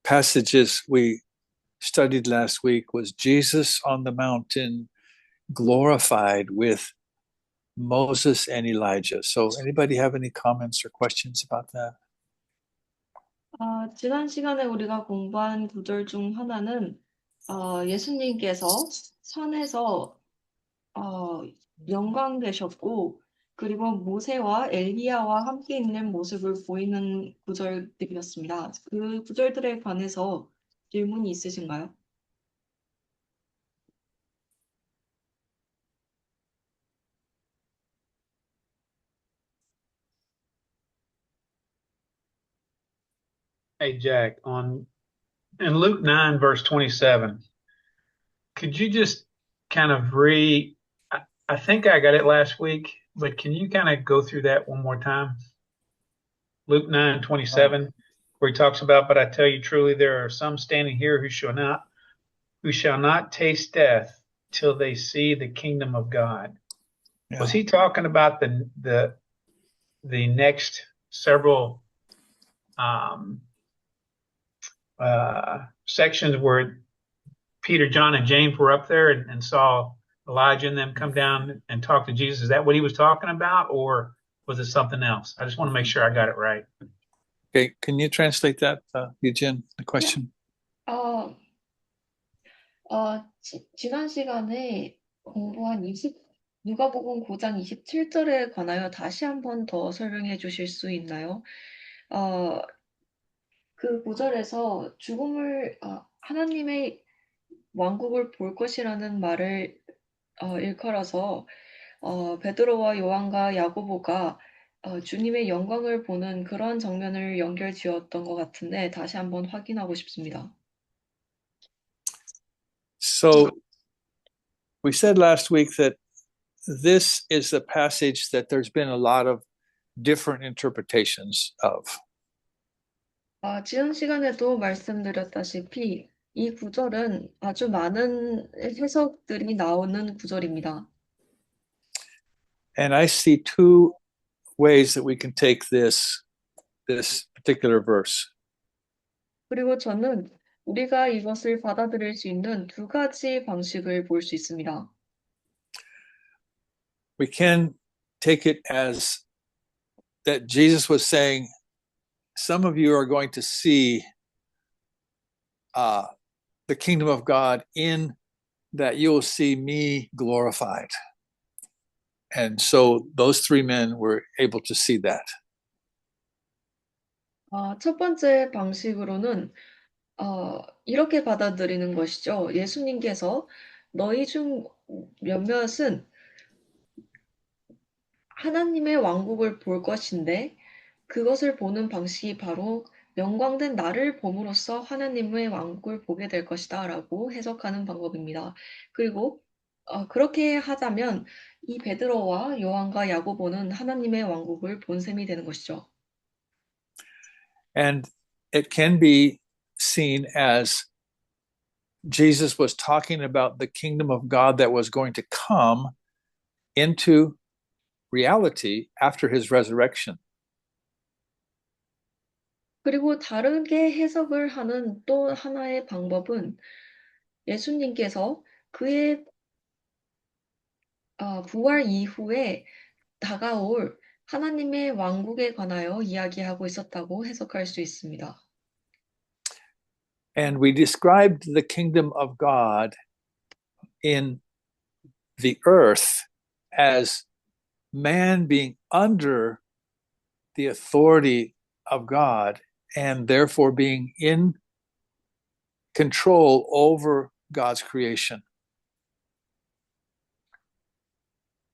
passages we studied last week was Jesus on the mountain glorified with Moses and Elijah. So anybody have any comments or questions about that? 지난 시간에 우리가 공부한 구절 중 하나는 예수님께서 산에서 영광되셨고 그리고 모세와 엘리야와 함께 있는 모습을 보이는 구절들이었습니다. 그 구절들에 관해서 질문이 있으신가요? Hey, Jack, in Luke 9, verse 27, could you just kind of I think I got it last week, but can you kind of go through that one more time? Luke 9, 27, where he talks about, but I tell you truly, there are some standing here who shall not taste death till they see the kingdom of God. Yeah. Was he talking about the next several sections where Peter, John, and James were up there and saw Elijah and them come down and talk to Jesus? Is that what he was talking about, or was it something else? I just want to make sure I got it right. Okay, can you translate that, Eugene, the question? 지난 시간에 공부한 누가복음 9장 27절에 관하여 다시 한 번 더 설명해 주실 수 있나요? 그 구절에서 하나님의 왕국을 볼 것이라는 말을 일컬어서 베드로와 요한과 야고보가 주님의 영광을 보는 그런 장면을 연결지었던 것 같은데 다시 한번 확인하고 싶습니다. So we said last week that this is a passage that there's been a lot of different interpretations of. 지난 시간에도 말씀드렸다시피 이 구절은 아주 많은 해석들이 나오는 구절입니다. And I see two ways that we can take this particular verse. 그리고 저는 우리가 이것을 받아들일 수 있는 두 가지 방식을 볼 수 있습니다. We can take it as that Jesus was saying, some of you are going to see the kingdom of God in that you'll see me glorified. And so those three men were able to see that. 첫 번째 방식으로는 이렇게 받아들이는 것이죠. 예수님께서 너희 중 몇몇은 하나님의 왕국을 볼 것인데 그것을 보는 방식이 바로 영광된 나를 봄으로써 하나님의 왕국을 보게 될 것이다 라고 해석하는 방법입니다. 그리고 그렇게 하자면 이 베드로와 요한과 야고보는 하나님의 왕국을 본 셈이 되는 것이죠. And it can be seen as Jesus was talking about the kingdom of God that was going to come into reality after his resurrection. 그리고 다르게 해석을 하는 또 하나의 방법은 예수님께서 그의 부활 이후에 다가올 하나님의 왕국에 관하여 이야기하고 있었다고 해석할 수 있습니다. And we described the kingdom of God in the earth as man being under the authority of God and therefore being in control over God's creation.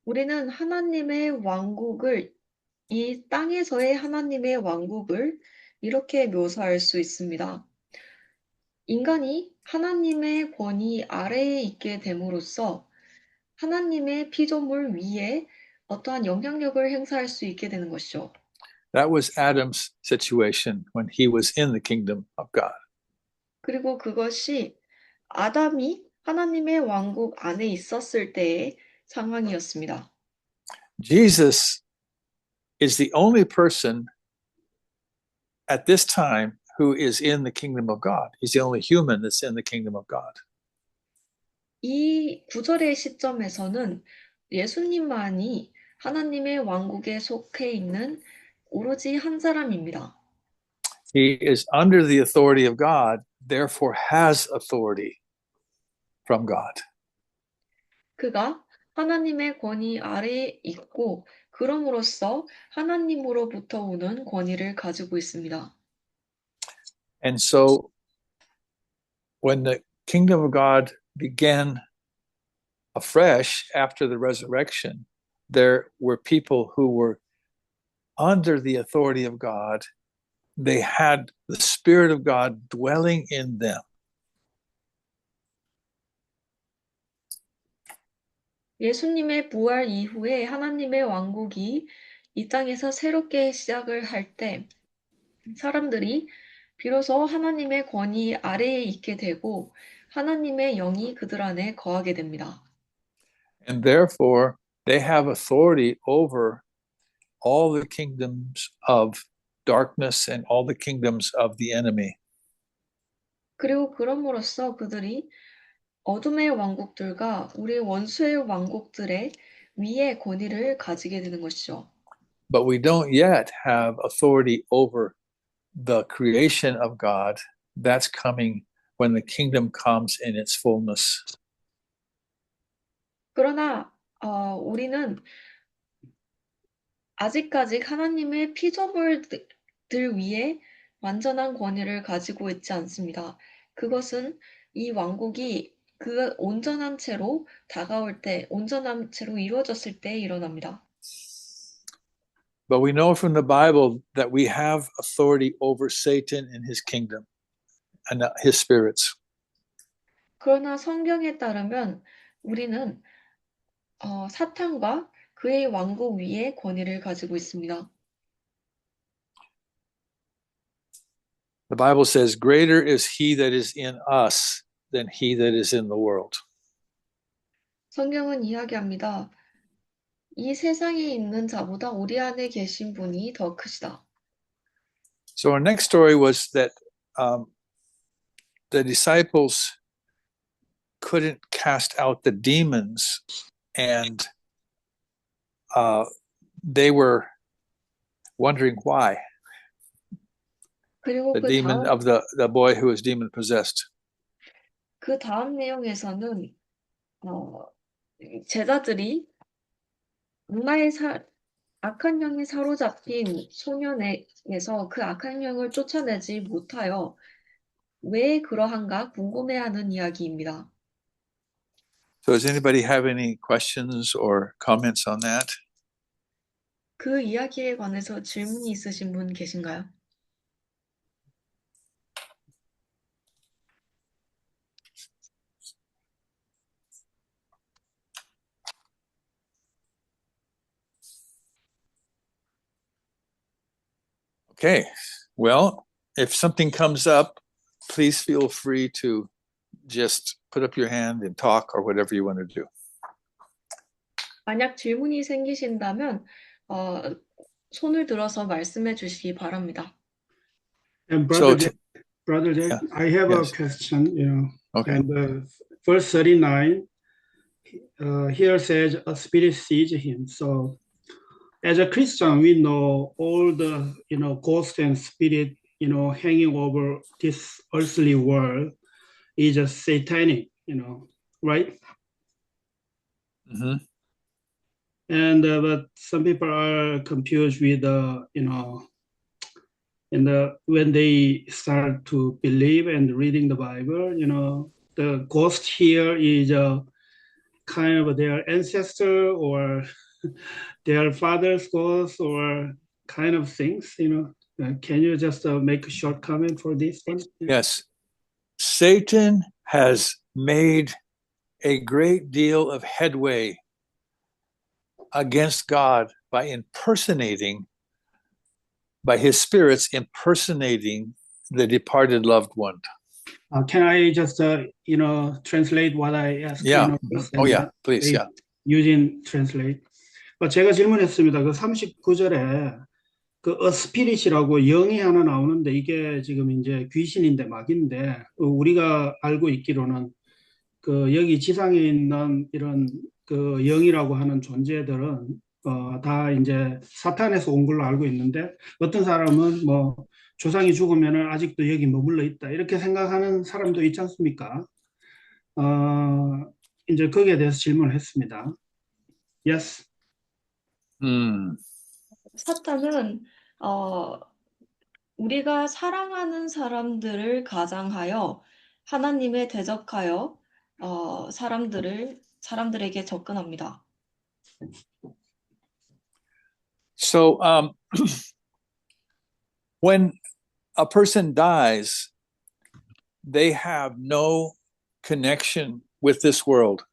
우리는 하나님의 왕국을 이 땅에서의 하나님의 왕국을 이렇게 묘사할 수 있습니다. 인간이 하나님의 권위 아래에 있게 됨으로써 하나님의 피조물 위에 어떠한 영향력을 행사할 수 있게 되는 것이죠. That was Adam's situation when he was in the kingdom of God. 그리고 그것이 아담이 하나님의 왕국 안에 있었을 때의 상황이었습니다. Jesus is the only person at this time who is in the kingdom of God. He's the only human that's in the kingdom of God. 이 구절의 시점에서는 예수님만이 하나님의 왕국에 속해 있는 오로지 한 사람입니다. He is under the authority of God, therefore has authority from God. 그가 하나님의 권위 아래에 있고 그럼으로써 하나님으로부터 오는 권위를 가지고 있습니다. And so when the kingdom of God began afresh after the resurrection, there were people who were under the authority of God. They had the Spirit of God dwelling in them. 예수님의 부활 이후에 하나님의 왕국이 이 땅에서 새롭게 시작을 할 때 사람들이 비로소 하나님의 권위 아래에 있게 되고 하나님의 영이 그들 안에 거하게 됩니다. And therefore, they have authority over all the kingdoms of darkness and all the kingdoms of the enemy. 그리고 그럼으로써 그들이 어둠의 왕국들과 우리 원수의 왕국들의 위에 권위를 가지게 되는 것이죠. But we don't yet have authority over the creation of God. That's coming when the kingdom comes in its fullness. 그러나 우리는 아직까지 하나님의 피조물들 위에 완전한 권위를 가지고 있지 않습니다. 그것은 이 왕국이 그 온전한 채로 다가올 때, 온전한 채로 이루어졌을 때 일어납니다. But we know from the Bible that we have authority over Satan and his kingdom and his spirits. 그러나 성경에 따르면 우리는 사탄과 그의 왕국 위에 권위를 가지고 있습니다. The Bible says, greater is he that is in us than he that is in the world. 성경은 이야기합니다. 이 세상에 있는 자보다 우리 안에 계신 분이 더 크시다. So our next story was that the disciples couldn't cast out the demons, and they were wondering why. 그리고 The demon of the boy who was demon possessed. 그 다음 내용에서는 제자들이 악한 영에 사로잡힌 소년에게서 그 악한 영을 쫓아내지 못하여 왜 그러한가 궁금해하는 이야기입니다. So does anybody have any questions or comments on that? 그 이야기에 관해서 질문이 있으신 분 계신가요? Okay, well, if something comes up, please feel free to just put up your hand and talk or whatever you want to do. 만약 질문이 생기신다면 손을 들어서 말씀해 주시기 바랍니다. And So Brother Jack, yeah, I have yes. a question, Okay. And verse 39, here says a spirit seized him. So as a Christian, we know all the, ghost and spirit, hanging over this earthly world is a satanic, right? Mm-hmm. And but some people are confused with when they start to believe and reading the Bible, the ghost here is a kind of their ancestor or their father's ghost or kind of things, Can you just make a short comment for this one? Yes. Satan has made a great deal of headway against God by his spirits impersonating the departed loved one. Can I just, translate what I asked? Yeah. First, Oh, and yeah. Please. they Yeah. using translate. 제가 질문했습니다. 그 39절에 그 스피릿이라고 영이 하나 나오는데 이게 지금 이제 귀신인데 마귀인데 우리가 알고 있기로는 그 여기 지상에 있는 이런 그 영이라고 하는 존재들은 다 이제 사탄에서 온 걸로 알고 있는데 어떤 사람은 뭐 조상이 죽으면은 아직도 여기 머물러 있다 이렇게 생각하는 사람도 있지 않습니까? 이제 거기에 대해서 질문을 했습니다. Yes. 사탄은 어, 우리가 사랑하는 사람들을 가장하여 하나님에 대적하여 사람들에게 접근합니다. So when a person dies, they have no connection with this world.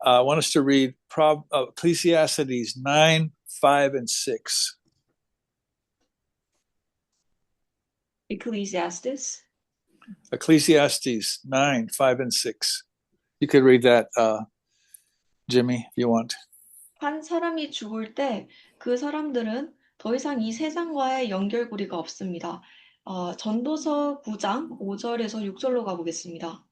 I want us to read Ecclesiastes 9, 5, and 6. Ecclesiastes. Ecclesiastes 9, 5, and 6. You could read that, Jimmy, if you want. 한 사람이 죽을 때 그 사람들은 더 이상 이 세상과의 연결고리가 없습니다. 전도서 9장 5절에서 6절로 가보겠습니다.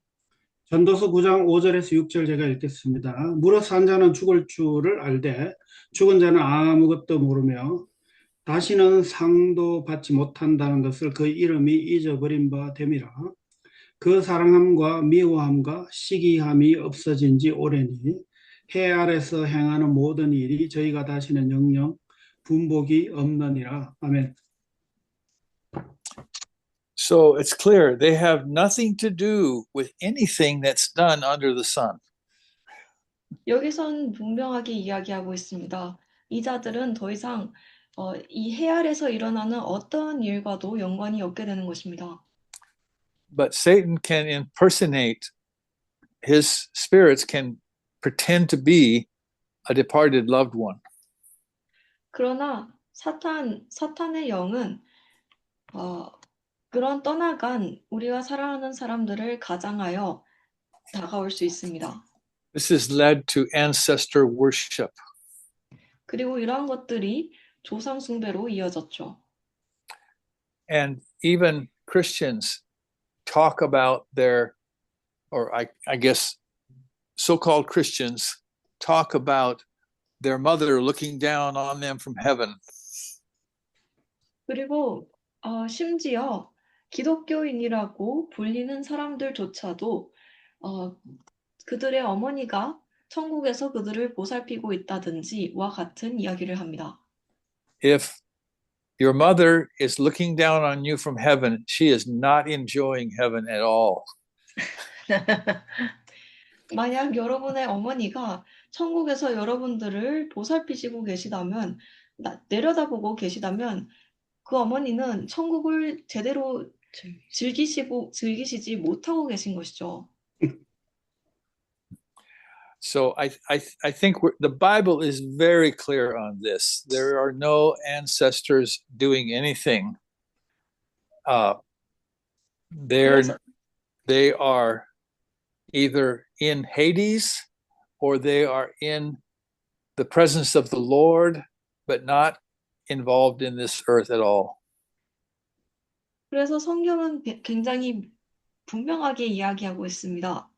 전도서 9장 5절에서 6절 제가 읽겠습니다. 무릇 산 자는 죽을 줄을 알되 죽은 자는 아무것도 모르며 다시는 상도 받지 못한다는 것을 그 이름이 잊어버린 바 됨이라. 그 사랑함과 미워함과 시기함이 없어진 지 오래니 해 아래서 행하는 모든 일이 저희가 다시는 영영 분복이 없느니라. 아멘. So it's clear they have nothing to do with anything that's done under the sun. 여기선 분명하게 이야기하고 있습니다. 이 자들은 더 이상 이 해 아래서 일어나는 어떠한 일과도 연관이 없게 되는 것입니다. But Satan can impersonate, his spirits can pretend to be a departed loved one. 그러나 사탄의 영은 그런 떠나간 우리가 사랑하는 사람들을 가장하여 다가올 수 있습니다. This has led to ancestor worship. 그리고 이러한 것들이 조상 숭배로 이어졌죠. And even Christians talk about their, or I guess so-called Christians talk about their mother looking down on them from heaven. 그리고 심지어 기독교인이라고 불리는 사람들조차도 그들의 어머니가 천국에서 그들을 보살피고 있다든지와 같은 이야기를 합니다. If your mother is looking down on you from heaven, she is not enjoying heaven at all. 만약 여러분의 어머니가 천국에서 여러분들을 보살피시고 계시다면, 내려다보고 계시다면 그 어머니는 천국을 제대로 즐기시지 못하고 계신 것이죠. So I think the Bible is very clear on this. There are no ancestors doing anything. They are either in Hades or they are in the presence of the Lord, but not involved in this earth at all. 그래서 성경은 굉장히 분명하게 이야기하고 있습니다.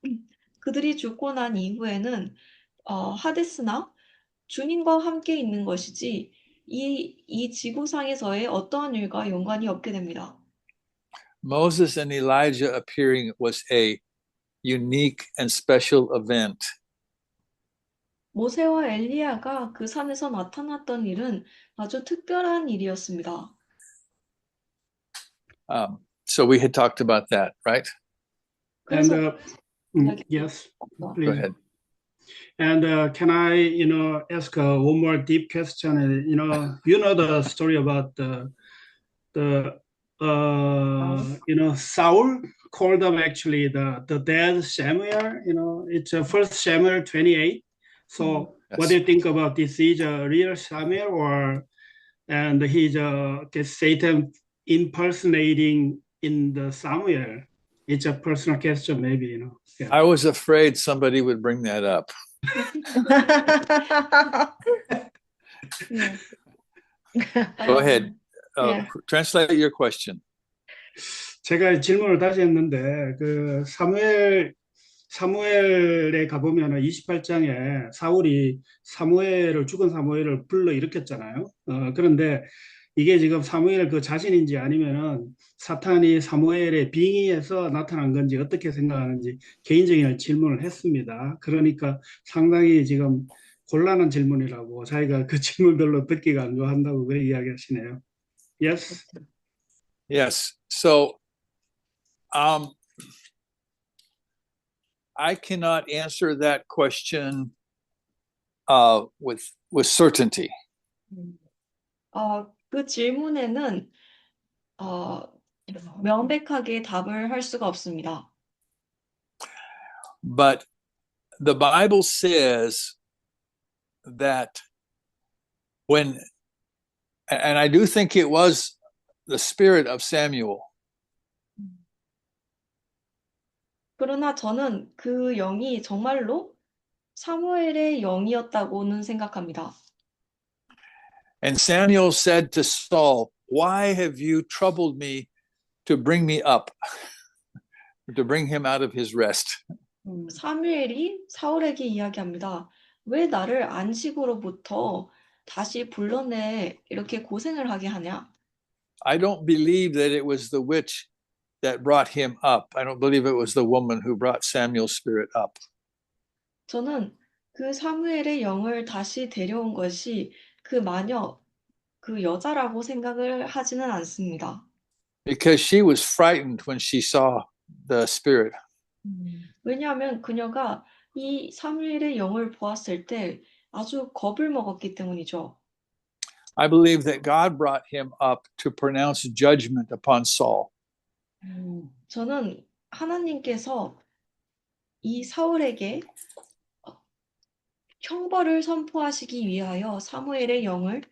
그들이 죽고 난 이후에는 하데스나 주님과 함께 있는 것이지 이 지구상에서의 어떠한 일과 연관이 없게 됩니다. Moses and Elijah appearing was a unique and special event. 모세와 엘리야가 그 산에서 나타났던 일은 아주 특별한 일이었습니다. So we had talked about that, right? 그래서 yes, Go please. ahead. And can I, ask one more deep question? You know the story about Saul called up actually the dead Samuel. It's 1 Samuel 28. So Yes. what do you think about this? Is a real Samuel and he's Satan impersonating in the Samuel? It's a personal question, maybe, Yeah. I was afraid somebody would bring that up. 네. Go ahead. Yeah. translate your question. 제가 질문을 다시 했는데 그 사무엘에 가보면 28장에 사울이 죽은 사무엘을 불러 일으켰잖아요. 그런데 이게 지금 사무엘 그 자신인지 아니면은 사탄이 사무엘의 빙의해서 나타난 건지 어떻게 생각하는지 개인적인 질문을 했습니다. 그러니까 상당히 지금 곤란한 질문이라고 자기가 그 질문 별로 듣기가 안 좋아한다고 그렇게 이야기하시네요. Yes. Yes. So I cannot answer that question with certainty. 그 질문에는 명백하게 답을 할 수가 없습니다. But the Bible says that and I do think it was the spirit of Samuel. 그러나 저는 그 영이 정말로 사무엘의 영이었다고는 생각합니다. And Samuel said to Saul, "Why have you troubled me to bring me up, to bring him out of his rest?" 사무엘이 사울에게 이야기합니다. 왜 나를 안식으로부터 다시 불러내 이렇게 고생을 하게 하냐? I don't believe that it was the witch that brought him up. I don't believe it was the woman who brought Samuel's spirit up. 저는 그 사무엘의 영을 다시 데려온 것이 그 마녀, 그 여자라고 생각을 하지는 않습니다. Because she was frightened when she saw the spirit. 왜냐하면 그녀가 이 사무엘의 영을 보았을 때 아주 겁을 먹었기 때문이죠. I believe that God brought him up to pronounce judgment upon Saul. 저는 하나님께서 이 사울에게 형벌을 선포하시기 위하여 사무엘의 영을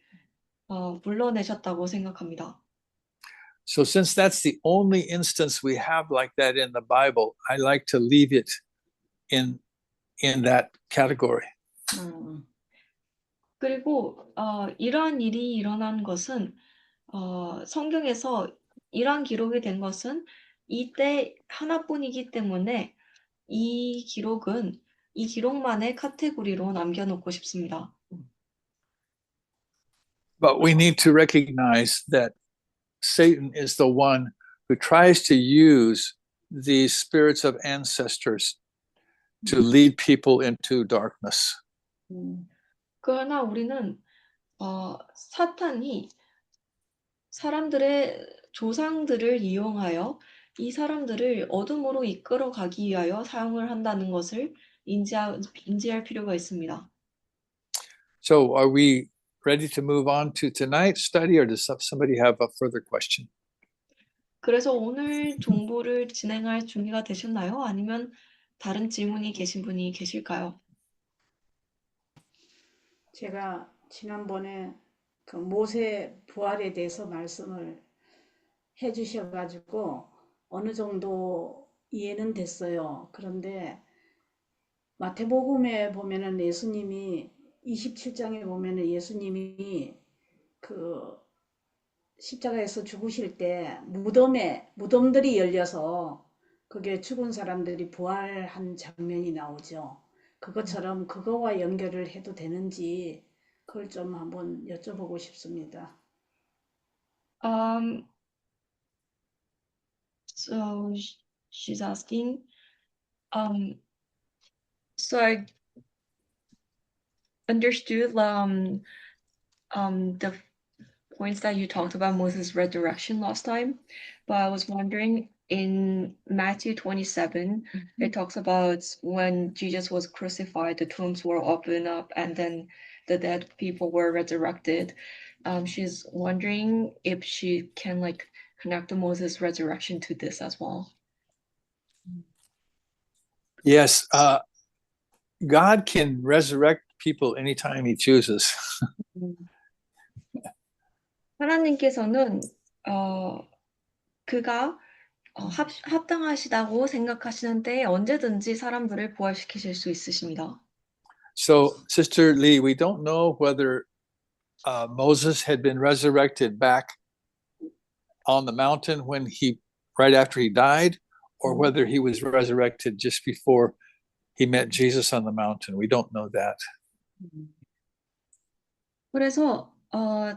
불러내셨다고 생각합니다. So since that's the only instance we have like that in the Bible, I like to leave it in that category. 그리고 이러한 일이 일어난 것은 성경에서 이러한 기록이 된 것은 이때 하나뿐이기 때문에 이 기록만의 카테고리로 남겨놓고 싶습니다. But we need to recognize that Satan is the one who tries to use these spirits of ancestors to lead people into darkness. 그러나 우리는 사탄이 사람들의 조상들을 이용하여 이 사람들을 어둠으로 이끌어 가기 위하여 사용을 한다는 것을 인지할 필요가 있습니다. So are we ready to move on to tonight's study, or does somebody have a further question? 그래서 오늘 종부를 진행할 준비가 되셨나요? 아니면 다른 질문이 계신 분이 계실까요? 제가 지난번에 그 모세 부활에 대해서 말씀을 해주셔가지고 어느 정도 이해는 됐어요. 그런데 마태복음에 보면은 예수님이 27장에 보면은 예수님이 그 십자가에서 죽으실 때 무덤들이 열려서 그게 죽은 사람들이 부활한 장면이 나오죠. 그것처럼 그거와 연결을 해도 되는지 그걸 좀 한번 여쭤보고 싶습니다. So she's asking, so I understood the points that you talked about Moses' resurrection last time, but I was wondering in Matthew 27, it talks about when Jesus was crucified, the tombs were opened up and then the dead people were resurrected. She's wondering if she can connect the Moses resurrection to this as well. Yes, God can resurrect people anytime he chooses. 하나님께서는 그가 합당하시다고 생각하시는데 언제든지 사람들을 부활시키실 수 있으십니다. So, Sister Lee, we don't know whether Moses had been resurrected back on the mountain when right after he died, or whether he was resurrected just before he met Jesus on the mountain. We don't know that. 그래서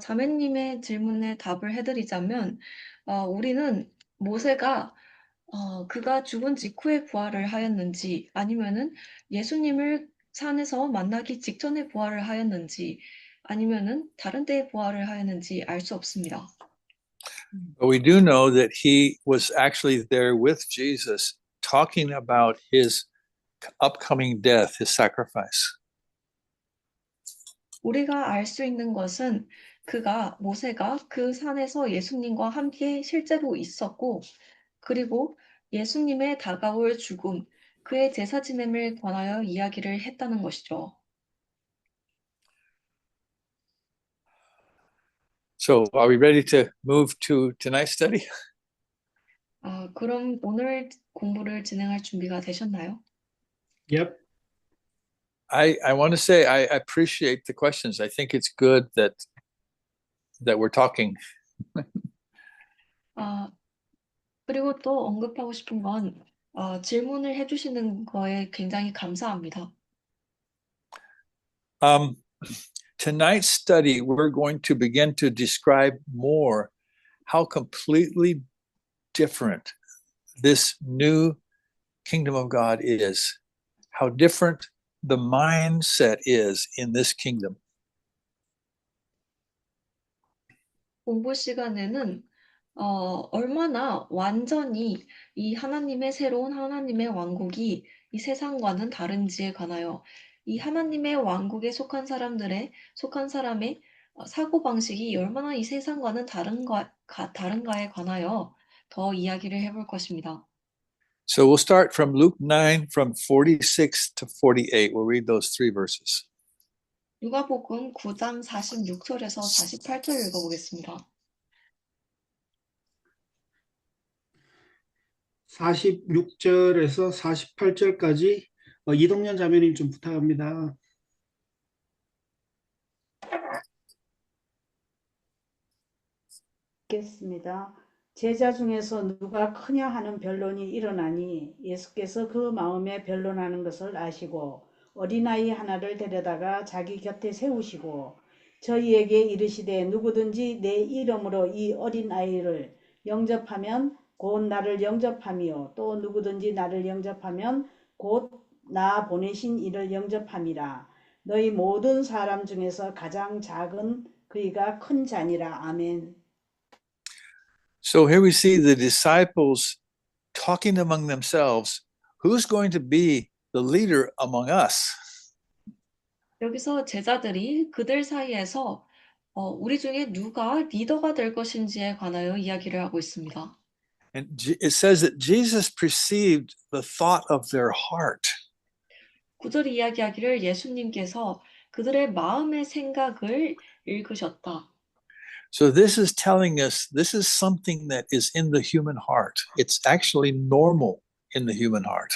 자매님의 질문에 답을 해드리자면 우리는 모세가 그가 죽은 직후에 부활을 하였는지 아니면은 예수님을 산에서 만나기 직전에 부활을 하였는지 아니면은 다른 때에 부활을 하였는지 알 수 없습니다. But we do know that he was actually there with Jesus talking about his upcoming death, his sacrifice. 우리가 알 수 있는 것은 모세가 그 산에서 예수님과 함께 실제로 있었고, 그리고 예수님의 다가올 죽음, 그의 제사 지냄을 관하여 이야기를 했다는 것이죠. So are we ready to move to tonight's study? 그럼 오늘 공부를 진행할 준비가 되셨나요? Yep. I want to say I appreciate the questions. I think it's good that we're talking. 그리고 또 언급하고 싶은 건 질문을 해주시는 거에 굉장히 감사합니다. Tonight's study, we're going to begin to describe more how completely different this new kingdom of God is, how different the mindset is in this kingdom. 공부 시간에는 얼마나 완전히 이 새로운 하나님의 왕국이 이 세상과는 다른지에 관하여 이 하나님의 왕국에 속한 사람의 사고방식이 얼마나 이 세상과는 다른가에 관하여 더 이야기를 해볼 것입니다. So we'll start from Luke 9, from 46 to 48. We'll read those three verses. 누가복음 9장 46절에서 48절 읽어보겠습니다. 46절에서 48절까지 이동연 자매님 좀 부탁합니다. 읽겠습니다. 제자 중에서 누가 크냐 하는 변론이 일어나니 예수께서 그 마음에 변론하는 것을 아시고 어린아이 하나를 데려다가 자기 곁에 세우시고 저희에게 이르시되 누구든지 내 이름으로 이 어린아이를 영접하면 곧 나를 영접함이요 또 누구든지 나를 영접하면 곧 나 보내신 이를 영접함이라. 너희 모든 사람 중에서 가장 작은 그이가 큰 자니라. 아멘. So here we see the disciples talking among themselves, who's going to be the leader among us? 여기서 제자들이 그들 사이에서 우리 중에 누가 리더가 될 것인지에 관하여 이야기를 하고 있습니다. And it says that Jesus perceived the thought of their heart. 구절이 이야기하기를 예수님께서 그들의 마음의 생각을 읽으셨다. So this is telling us this is something that is in the human heart. It's actually normal in the human heart.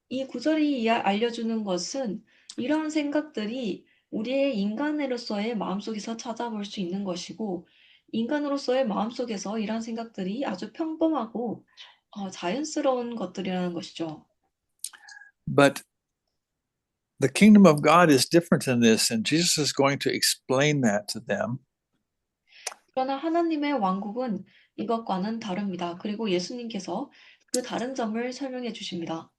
이 구절이 알려주는 것은 이러한 생각들이 우리의 인간으로서의 마음속에서 찾아볼 수 있는 것이고 인간으로서의 마음속에서 이러한 생각들이 아주 평범하고 자연스러운 것들이라는 것이죠. But the kingdom of God is different than this, and Jesus is going to explain that to them. 그러나 하나님의 왕국은 이것과는 다릅니다. 그리고 예수님께서 그 다른 점을 설명해 주십니다.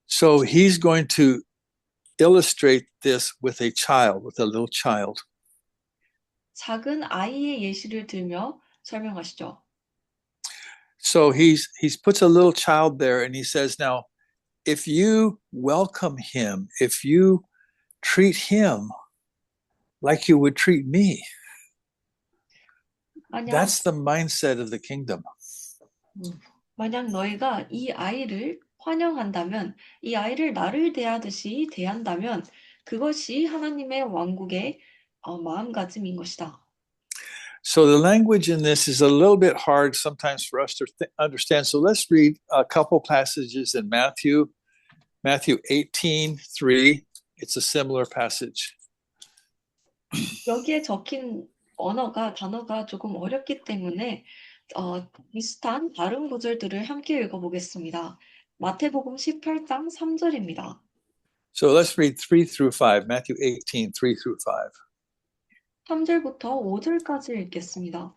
So he's going to illustrate this with a child, with a little child. 작은 아이의 예시를 들며 설명하시죠. So he puts a little child there and he says, now, if you welcome him, if you treat him like you would treat me, that's the mindset of the kingdom. 만약 너희가 이 아이를 환영한다면, 이 아이를 나를 대하듯이 대한다면 그것이 하나님의 왕국의 마음가짐인 것이다. So the language in this is a little bit hard sometimes for us to understand. So let's read a couple passages in Matthew 18:3. It's a similar passage. 여기에 적힌 단어가 조금 어렵기 때문에 비슷한 다른 구절들을 함께 읽어보겠습니다. 마태복음 18장 3절입니다. So let's read 3 through 5, Matthew 18, 3 through 5. 3절부터 5절까지 읽겠습니다.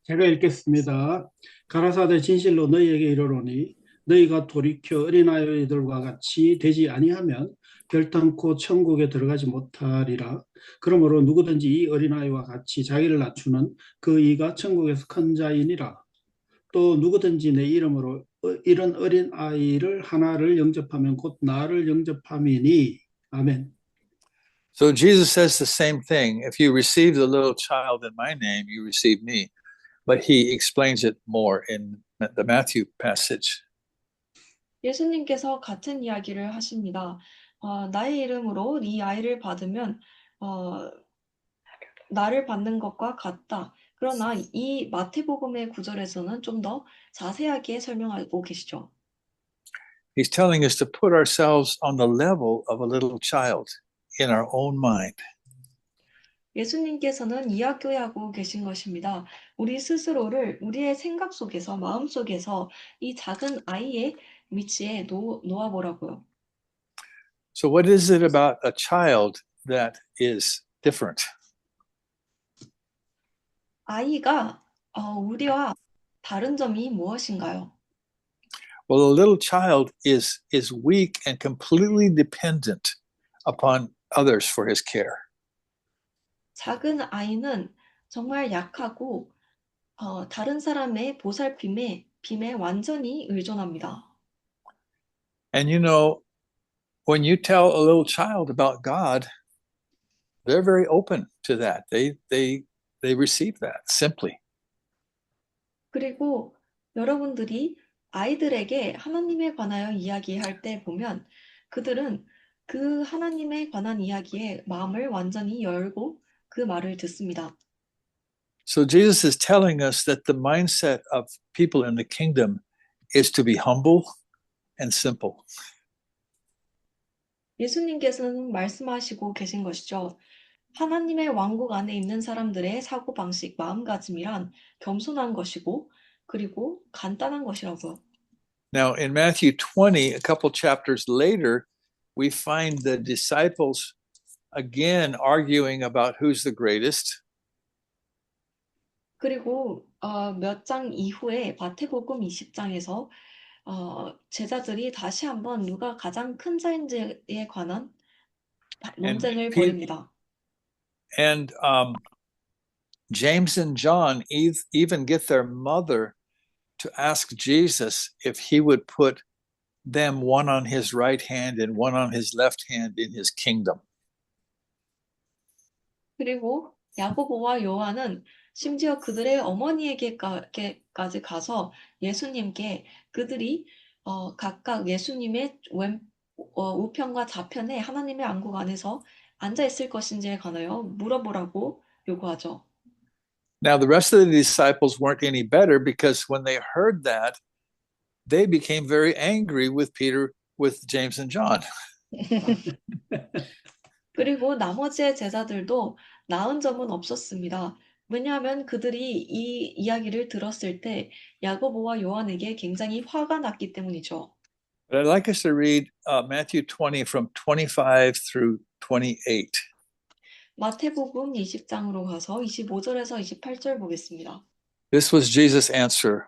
제가 읽겠습니다. 가라사대 진실로 너희에게 이르노니 너희가 돌이켜 어린아이들과 같이 되지 아니하면 결단코 천국에 들어가지 못하리라. 그러므로 누구든지 이 어린아이와 같이 자기를 낮추는 그 이가 천국에서 큰 자이니라. 또 누구든지 내 이름으로 이런 어린아이를 하나를 영접하면 곧 나를 영접함이니. 아멘. So Jesus says the same thing. If you receive the little child in my name, you receive me. But he explains it more in the Matthew passage. 예수님께서 같은 이야기를 하십니다. 나의 이름으로 이 아이를 받으면 나를 받는 것과 같다. 그러나 이 마태복음의 구절에서는 좀 더 자세하게 설명하고 계시죠. He's telling us to put ourselves on the level of a little child in our own mind. 예수님께서는 이야기하고 계신 것입니다. 우리 스스로를 우리의 생각 속에서, 마음 속에서 이 작은 아이의 위치에 놓아보라고요. So what is it about a child that is different? 아이가 우리와 다른 점이 무엇인가요? Well, a little child is weak and completely dependent upon others for his care. 작은 아이는 정말 약하고 다른 사람의 보살핌에 완전히 의존합니다. And you know, when you tell a little child about God, they're very open to that. They receive that simply. 그리고 여러분들이 아이들에게 하나님에 관하여 이야기할 때 보면 그들은 그 하나님에 관한 이야기에 마음을 완전히 열고 그 말을 듣습니다. So Jesus is telling us that the mindset of people in the kingdom is to be humble and simple. 예수님께서는 말씀하시고 계신 것이죠. 하나님의 왕국 안에 있는 사람들의 사고방식, 마음가짐이란 겸손한 것이고 그리고 간단한 것이라고요. Now, in Matthew 20, a couple chapters later, we find the disciples again arguing about who's the greatest. 그리고 몇 장 이후에 마태복음 20장에서 제자들이 다시 한번 누가 가장 큰 자인지에 관한 논쟁을 벌입니다. And James and John even get their mother to ask Jesus if he would put them one on his right hand and one on his left hand in his kingdom. 그리고 야고보와 요한은 심지어 그들의 어머니에게까지 가서 예수님께 그들이 각각 예수님의 우편과 좌편에 하나님의 왕국 안에서 앉아 있을 것인지에 관하여 물어보라고 요구하죠. Now, the rest of the disciples weren't any better because when they heard that, they became very angry with Peter, with James and John. 그리고 나머지의 제자들도 나은 점은 없었습니다. 왜냐하면 그들이 이 이야기를 들었을 때 야고보와 요한에게 굉장히 화가 났기 때문이죠. But I'd like us to read Matthew 20 from 25 through 28. 마태복음 20장으로 가서 25절에서 28절 보겠습니다. This was Jesus' answer.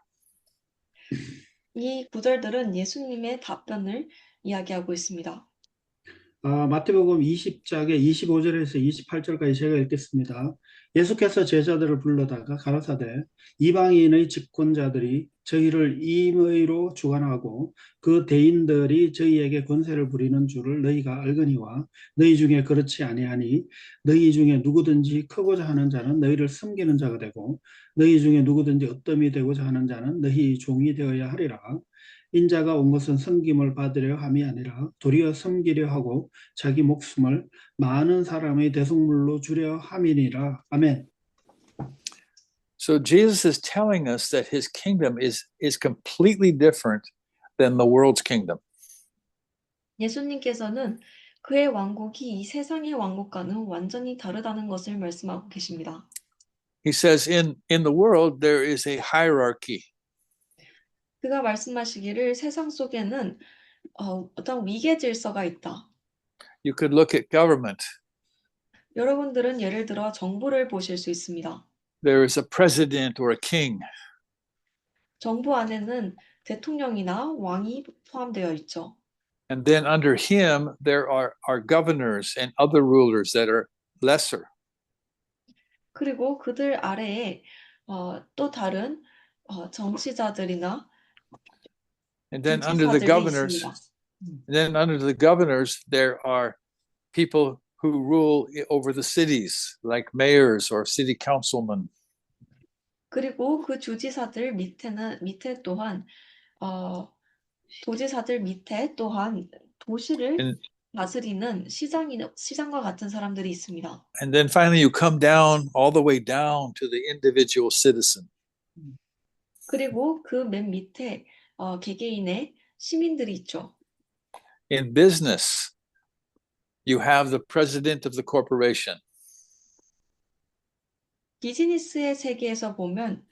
이 구절들은 예수님의 답변을 이야기하고 있습니다. 마태복음 20장의 25절에서 28절까지 제가 읽겠습니다. 예수께서 제자들을 불러다가 가라사대 이방인의 집권자들이 저희를 임의로 주관하고 그 대인들이 저희에게 권세를 부리는 줄을 너희가 알거니와 너희 중에 그렇지 아니하니 너희 중에 누구든지 크고자 하는 자는 너희를 섬기는 자가 되고 너희 중에 누구든지 어떠함이 되고자 하는 자는 너희 종이 되어야 하리라. 인자가 온 것은 섬김을 받으려 함이 아니라 도리어 섬기려 하고 자기 목숨을 많은 사람의 대속물로 주려 함이니라. 아멘. So Jesus is telling us that his kingdom is completely different than the world's kingdom. 예수님께서는 그의 왕국이 이 세상의 왕국과는 완전히 다르다는 것을 말씀하고 계십니다. He says, in the world, there is a hierarchy. 그가 말씀하시기를 세상 속에는 어떤 위계 질서가 있다. You could look at government. 여러분들은 예를 들어 정부를 보실 수 있습니다. There is a president or a king. 정부 안에는 대통령이나 왕이 포함되어 있죠. And then under him, there are governors and other rulers that are lesser. 그리고 그들 아래에 또 다른 정치자들이나 And then under the 주지사들이 governors, 있습니다. then under the governors, there are people who rule over the cities, like mayors or city councilmen. 그리고 그 주지사들 밑에 또한 도지사들 밑에 또한 도시를 And, 다스리는 시장과 같은 사람들이 있습니다. and then finally, you come down all the way down to the individual citizen. 그리고 그 맨 밑에 개개인의 시민들이 있죠. In business, you have the president of the corporation. 비즈니스의 세계에서 보면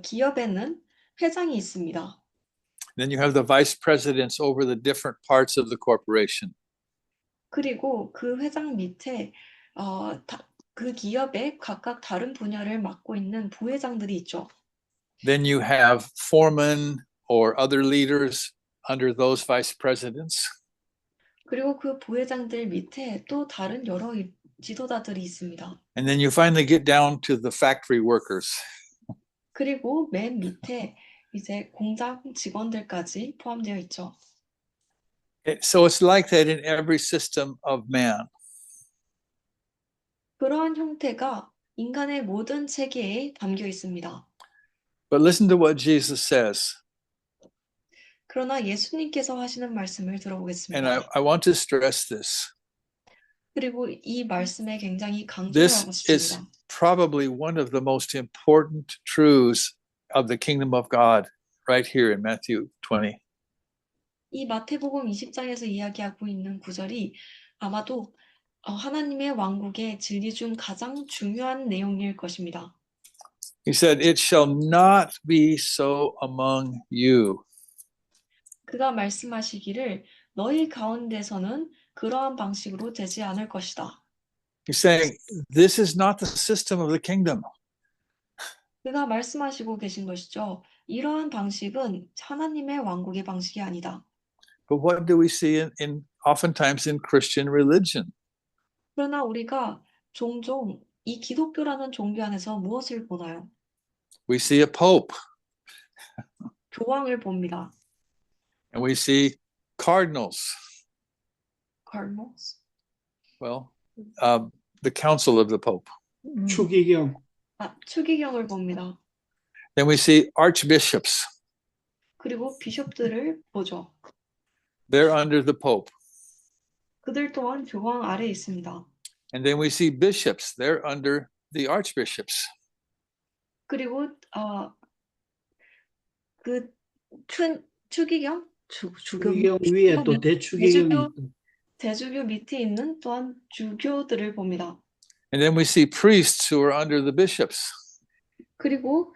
기업에는 회장이 있습니다. Then you have the vice presidents over the different parts of the corporation. 그리고 그 회장 밑에 그 기업의 각각 다른 분야를 맡고 있는 부회장들이 있죠. Then you have foremen or other leaders under those vice presidents. 그리고 그 부회장들 밑에 또 다른 여러 지도자들이 있습니다. And then you finally get down to the factory workers. 그리고 맨 밑에 이제 공장 직원들까지 포함되어 있죠. So it's like that in every system of man. 그러한 형태가 인간의 모든 체계에 담겨 있습니다. But listen to what Jesus says. 그러나 예수님께서 하시는 말씀을 And 들어보겠습니다. I want to stress this. 그리고 이 말씀에 굉장히 강조하고 This is 싶습니다. probably one of the most important truths of the kingdom of God right here in Matthew 20. 이 마태복음 20장에서 이야기하고 있는 구절이 아마도 하나님의 왕국의 진리 중 가장 중요한 내용일 것입니다. He said, "It shall not be so among you." 그가 말씀하시기를 너희 가운데서는 그러한 방식으로 되지 않을 것이다. He's saying, this is not the system of the kingdom. 그가 말씀하시고 계신 것이죠. 이러한 방식은 하나님의 왕국의 방식이 아니다. But what do we see oftentimes in Christian religion? 그러나 우리가 종종 이 기독교라는 종교 안에서 무엇을 보나요? We see a pope, 교황을 봅니다. and we see cardinals. Cardinals? Well, the council of the pope. 추기경, 추기경을 봅니다. Then we see archbishops. 그리고 비숍들을 보죠. They're under the pope. 그들 또한 교황 아래 있습니다. And then we see bishops. They're under the archbishops. 그리고 그 추기경? 추기경 위에 또 대추기경이 있고. 대주교 밑에 있는 또한 주교들을 봅니다. And then we see priests who are under the bishops. 그리고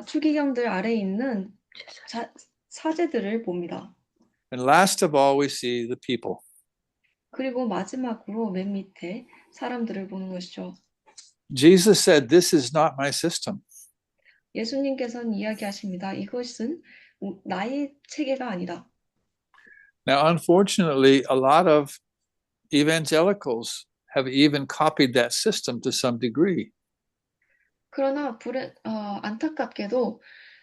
추기경들 아래에 있는 사제들을 봅니다. And last of all, we see the people. 그리고 마지막으로 맨 밑에 사람들을 보는 것이죠. Jesus said, "This is not my system." 예수님께서는 이야기하십니다. 이것은 나의 체계가 아니다. Now, unfortunately, a lot of evangelicals have even copied that system to some degree. 그러나 안타깝게도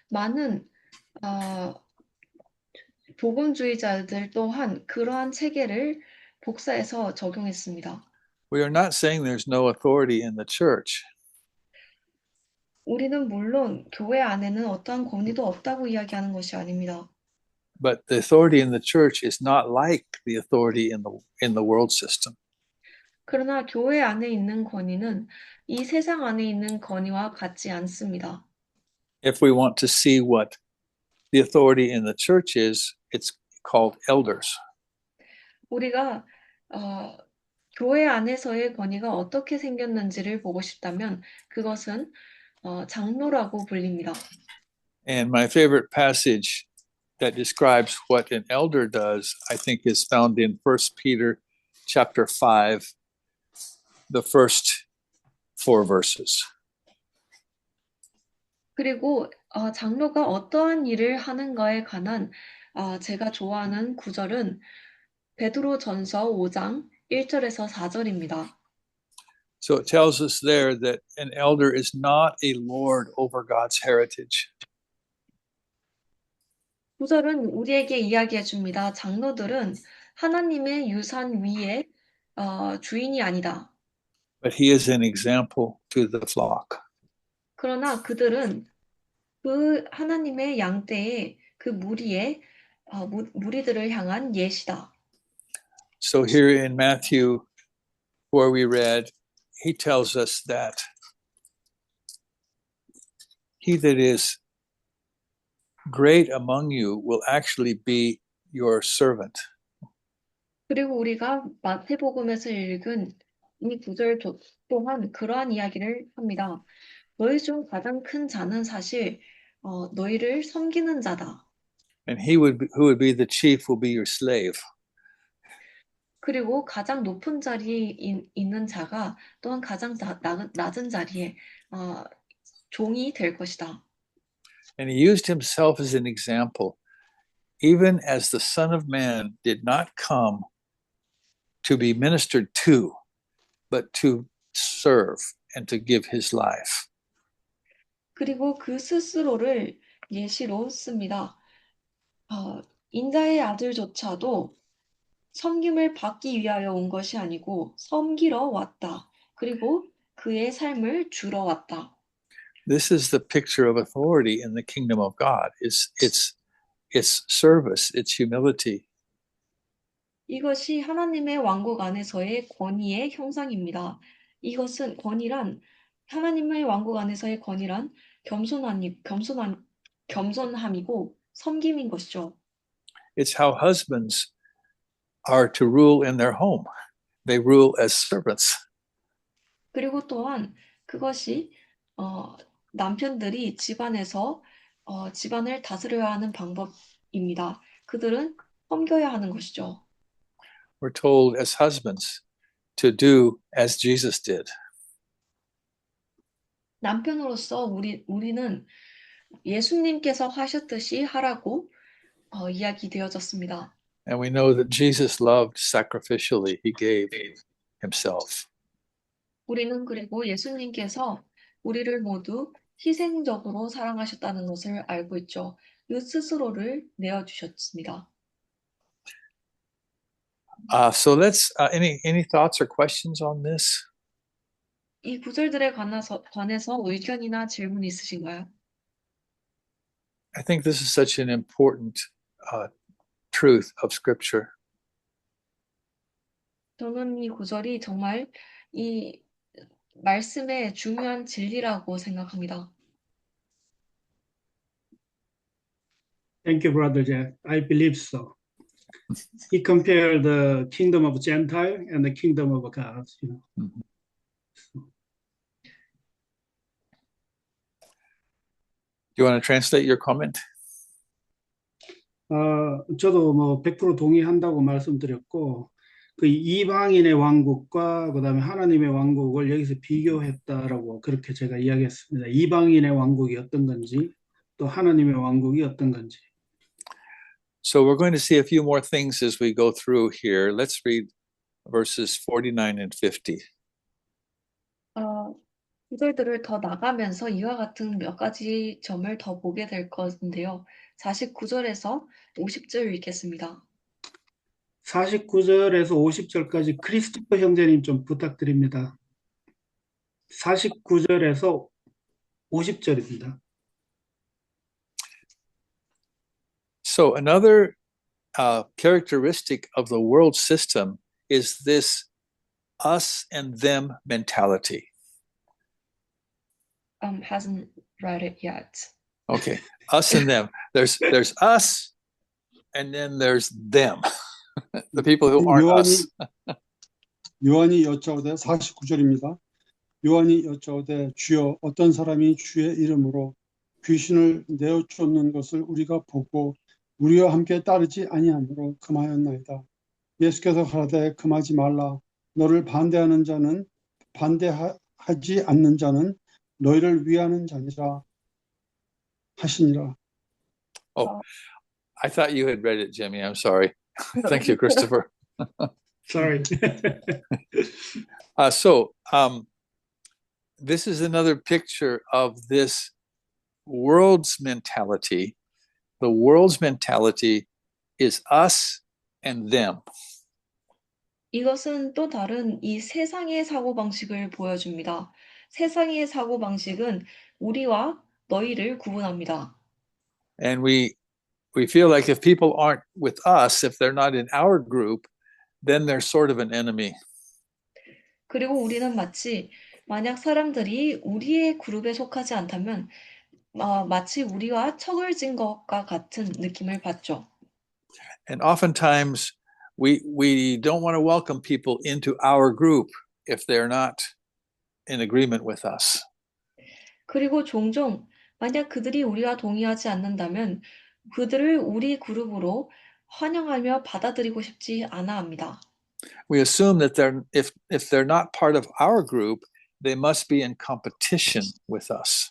많은 복음주의자들 또한 그러한 체계를 복사해서 적용했습니다. We are not saying there's no authority in the church, 우리는 물론 교회 안에는 어떠한 권위도 없다고 이야기하는 것이 아닙니다. but the authority in the church is not like the authority in the world system. 그러나 교회 안에 있는 권위는 이 세상 안에 있는 권위와 같지 않습니다. If we want to see what the authority in the church is, it's called elders. 우리가 교회 안에서의 권위가 어떻게 생겼는지를 보고 싶다면 그것은 장로라고 불립니다. And my favorite passage that describes what an elder does, I think, is found in 1 Peter chapter 5, the first 4 verses. 그리고 장로가 어떠한 일을 하는가에 관한 제가 좋아하는 구절은 베드로전서 5장 1절에서 4절입니다. So it tells us there that an elder is not a lord over God's heritage. 구절은 우리에게 이야기해 줍니다. 장로들은 하나님의 유산 위에 주인이 아니다. But he is an example to the flock. 그러나 그들은 그 하나님의 양떼의 그 무리들을 향한 예시다. So here in Matthew, where we read, he tells us that he that is great among you will actually be your servant. 그리고 우리가 마태복음에서 읽은 이 구절 또한 그러한 이야기를 합니다. 너희 중 가장 큰 자는 사실 너희를 섬기는 자다. And who would be the chief will be your slave. 그리고 가장 높은 자리에 있는 자가 또한 가장 낮은 자리에 종이 될 것이다. And he used himself as an example, even as the Son of Man did not come to be ministered to, but to serve and to give his life. 그리고 그 스스로를 예시로 씁니다. 인자의 아들조차도 섬김을 받기 위하여 온 것이 아니고 섬기러 왔다. 그리고 그의 삶을 주러 왔다. This is the picture of authority in the kingdom of God. It's service, it's humility. 이것이 하나님의 왕국 안에서의 권위의 형상입니다. 이것은 권위란 하나님의 왕국 안에서의 권위란 겸손함이고 섬김인 것이죠. It's how husbands are to rule in their home. They rule as servants. 그리고 또한 그것이 남편들이 집안에서 집안을 다스려야 하는 방법입니다. 그들은 섬겨야 하는 것이죠. We're told as husbands to do as Jesus did. 남편으로서 우리는 예수님께서 하셨듯이 하라고 이야기되어졌습니다. And we know that Jesus loved sacrificially. He gave himself. 우리는 그리고 예수님께서 우리를 모두 희생적으로 사랑하셨다는 것을 알고 있죠. 그 스스로를 내어주셨습니다. So let's any thoughts or questions on this? 이 구절들에 관해서 의견이나 질문 있으신가요? I think this is such an important truth of Scripture. 저는 이 구절이 정말 이 말씀의 중요한 진리라고 생각합니다. Thank you, Brother Jack. I believe so. He compared the kingdom of Gentile and the kingdom of God. Mm-hmm. Do you want to translate your comment? 저도 뭐 100% 동의한다고 말씀드렸고, 그 이방인의 왕국과 그다음에 하나님의 왕국을 여기서 비교했다라고 그렇게 제가 이야기했습니다. 이방인의 왕국이 어떤 건지, 또 하나님의 왕국이 어떤 건지. So we're going to see a few more things as we go through here. Let's read verses 49 and 50. 구절들을 더 나가면서 이와 같은 몇 가지 점을 더 보게 될 것인데요. 49절에서 50절 읽겠습니다. 49절에서 50절까지 크리스토퍼 형제님 좀 부탁드립니다. 49절에서 50절입니다. So another characteristic of the world system is this us and them mentality. Hasn't read it yet. Okay, us and them. There's us, and then there's them. The people who aren't us. 요한이 여쭤보되 49절입니다. 요한이 여짜오되 주여 어떤 사람이 주의 이름으로 귀신을 내어 쫓는 것을 우리가 보고 우리와 함께 따르지 아니하므로 금하였나이다. 예수께서 가라되 금하지 말라. 너를 반대하지 않는 자는 너희를 위하는 자니라 하시니라. Oh, I thought you had read it, Jimmy. I'm sorry. Thank you, Christopher. Sorry. This is another picture of this world's mentality. The world's mentality is us and them. 이것은 또 다른 이 세상의 사고방식을 보여줍니다. 세상의 사고방식은 우리와 너희를 구분합니다. And we feel like if people aren't with us, if they're not in our group, then they're sort of an enemy. 그리고 우리는 마치 만약 사람들이 우리의 그룹에 속하지 않다면 마치 우리와 척을 진 것과 같은 느낌을 받죠. And oftentimes we don't want to welcome people into our group if they're not in agreement with us. 그리고 종종 만약 그들이 우리와 동의하지 않는다면 그들을 우리 그룹으로 환영하며 받아들이고 싶지 않아 합니다. We assume that if they're not part of our group, they must be in competition with us.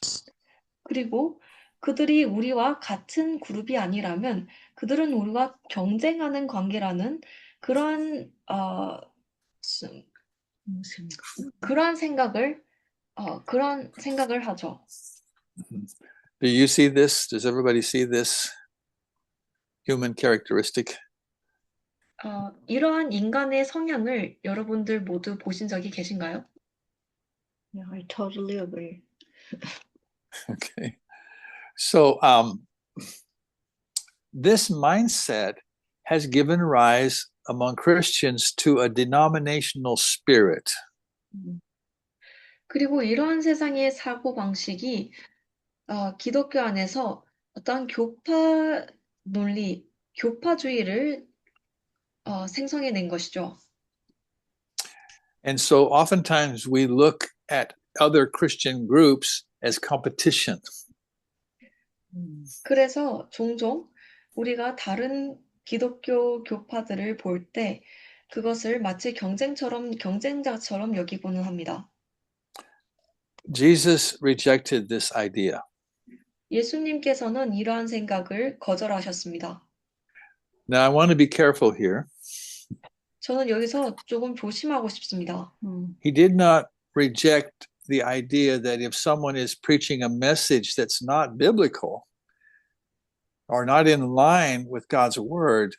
그리고 그들이 우리와 같은 그룹이 아니라면 그들은 우리와 경쟁하는 관계라는 그러한 생각을 하죠. Do you see this? Does everybody see this human characteristic? 이러한 인간의 성향을 여러분들 모두 보신 적이 계신가요? Yeah, I totally agree. Okay. So this mindset has given rise among Christians to a denominational spirit. 그리고 이러한 세상의 사고 방식이 기독교 안에서 어떤 교파 논리, 교파주의를 생성해낸 것이죠. And so oftentimes we look at other Christian groups as competition. 그래서 종종 우리가 다른 기독교 교파들을 볼 때 그것을 마치 경쟁자처럼 여기고는 합니다. Jesus rejected this idea. 예수님께서는 이러한 생각을 거절하셨습니다. Now I want to be careful here. 저는 여기서 조금 조심하고 싶습니다. He did not reject the idea that if someone is preaching a message that's not biblical or not in line with God's word,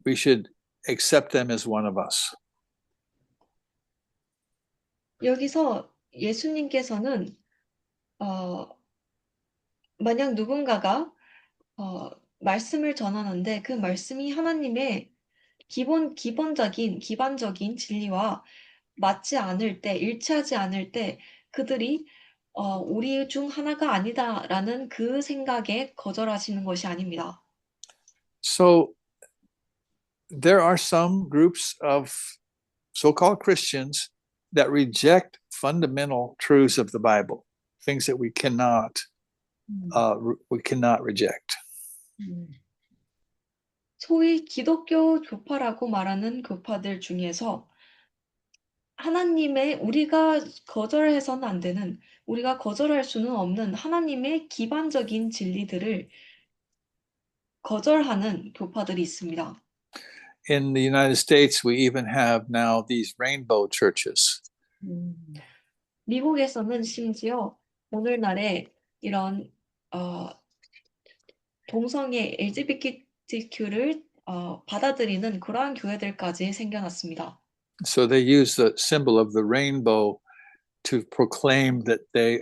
we should accept them as one of us. 여기서 예수님께서는 만약 누군가가 말씀을 전하는데 그 말씀이 하나님의 기반적인 진리와 맞지 않을 때, 일치하지 않을 때 그들이 우리 중 하나가 아니다라는 그 생각에 거절하시는 것이 아닙니다. So there are some groups of so-called Christians that reject fundamental truths of the Bible, things that we cannot reject. 소위 기독교 교파라고 말하는 교파들 중에서 하나님의 우리가 거절해서는 안 되는, 우리가 거절할 수는 없는 하나님의 기반적인 진리들을 거절하는 교파들이 있습니다. In the United States, we even have now these rainbow churches. 미국에서는 심지어 오늘날에 이런 동성애 LGBTQ를 받아들이는 그러한 교회들까지 생겨났습니다. So they use the symbol of the rainbow to proclaim that they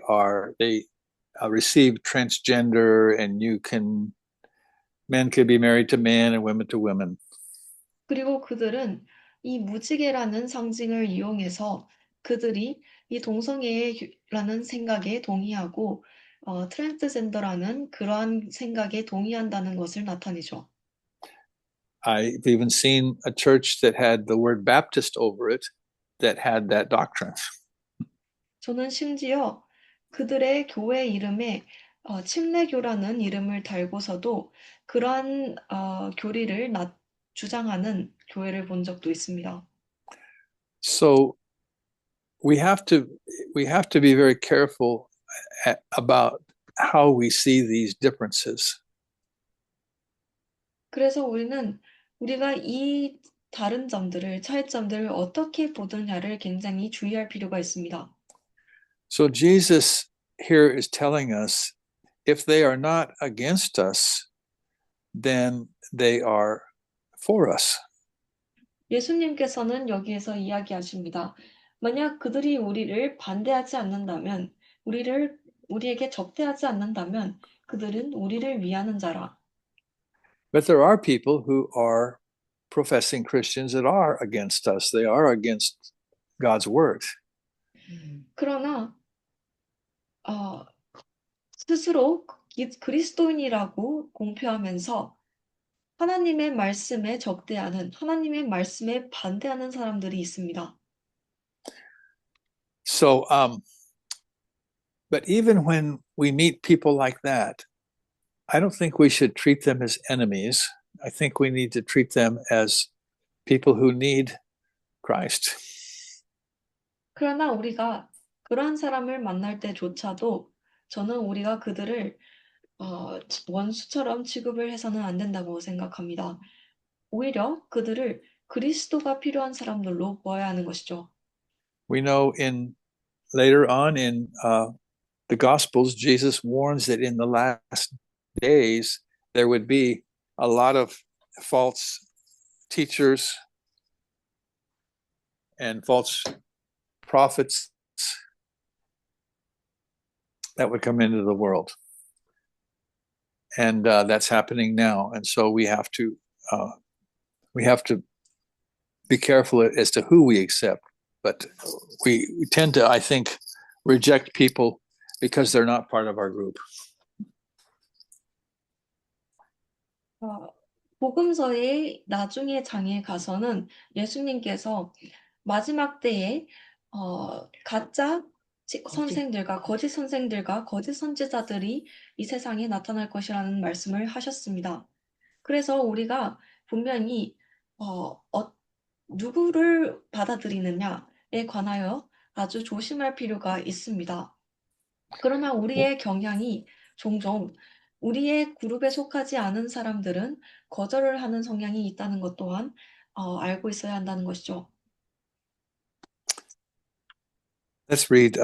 receive transgender and men can be married to men and women to women. 그리고 그들은 이 무지개라는 상징을 이용해서 그들이 이 동성애라는 생각에 동의하고 트랜스젠더라는 그러한 생각에 동의한다는 것을 나타내죠. I've even seen a church that had the word Baptist over it that had that doctrine. 저는 심지어 그들의 교회 이름에 침례교라는 이름을 달고서도 그러한 교리를 주장하는 교회를 본 적도 있습니다. So we have to be very careful about how we see these differences. 그래서 우리가 이 다른 점들을, 차이점들을 어떻게 보느냐를 굉장히 주의할 필요가 있습니다. So Jesus here is telling us if they are not against us, then they are for us. 예수님께서는 여기에서 이야기하십니다. 만약 그들이 우리를 반대하지 않는다면, 우리에게 적대하지 않는다면, 그들은 우리를 위하는 자라. But there are people who are professing Christians that are against us. They are against God's word. 그러나 스스로 그리스도인이라고 공표하면서 하나님의 말씀에 적대하는, 하나님의 말씀에 반대하는 사람들이 있습니다. So, but even when we meet people like that, I don't think we should treat them as enemies. I think we need to treat them as people who need Christ. 그러나 우리가 그러한 사람을 만날 때조차도 저는 우리가 그들을 원수처럼 취급을 해서는 안 된다고 생각합니다. 오히려 그들을 그리스도가 필요한 사람들로 보아야 하는 것이죠. We know later on in the Gospels, Jesus warns that in the last days there would be a lot of false teachers and false prophets that would come into the world. And that's happening now. And so we have to be careful as to who we accept. But we tend to, I think, reject people because they're not part of our group. 복음서의 나중의 장에 가서는 예수님께서 마지막 때에 가짜 선생들과 거짓 선생들과 거짓 선지자들이 이 세상에 나타날 것이라는 말씀을 하셨습니다. 그래서 우리가 분명히 누구를 받아들이느냐에 관하여 아주 조심할 필요가 있습니다. 그러나 우리의 경향이 종종 우리의 그룹에 속하지 않은 사람들은 거절을 하는 성향이 있다는 것 또한 알고 있어야 한다는 것이죠. Let's read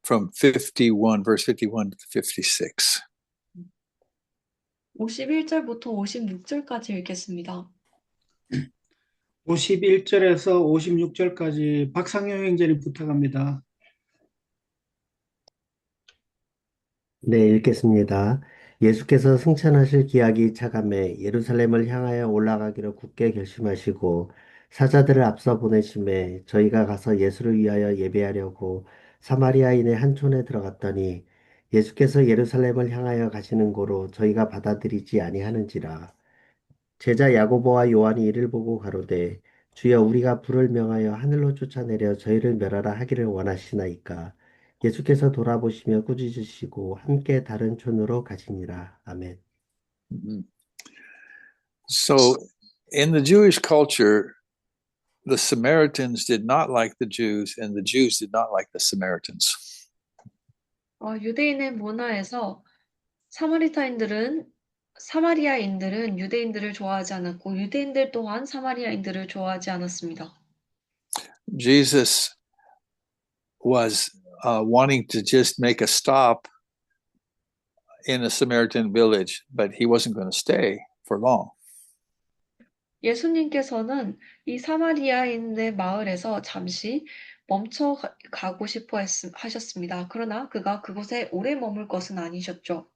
from 51, verse 51 to 56. 51절부터 56절까지 읽겠습니다. 51절에서 56절까지 박상효 형제님 부탁합니다. 네, 읽겠습니다. 예수께서 승천하실 기약이 차감해 예루살렘을 향하여 올라가기로 굳게 결심하시고 사자들을 앞서 보내심에 저희가 가서 예수를 위하여 예배하려고 사마리아인의 한 촌에 들어갔더니 예수께서 예루살렘을 향하여 가시는 고로 저희가 받아들이지 아니하는지라. 제자 야고보와 요한이 이를 보고 가로되 주여 우리가 불을 명하여 하늘로 쫓아내려 저희를 멸하라 하기를 원하시나이까. 예수께서 돌아보시며 꾸짖으시고 함께 다른 촌으로 가시니라. 아멘. So in the Jewish culture, the Samaritans did not like the Jews and the Jews did not like the Samaritans. 유대인의 문화에서 사마리아인들은 유대인들을 좋아하지 않았고 유대인들 또한 사마리아인들을 좋아하지 않았습니다. Jesus was wanting to just make a stop in a Samaritan village, but he wasn't going to stay for long. 예수님께서는 이 사마리아인의 마을에서 잠시 멈춰 가고 싶어 하셨습니다. 그러나 그가 그곳에 오래 머물 것은 아니셨죠.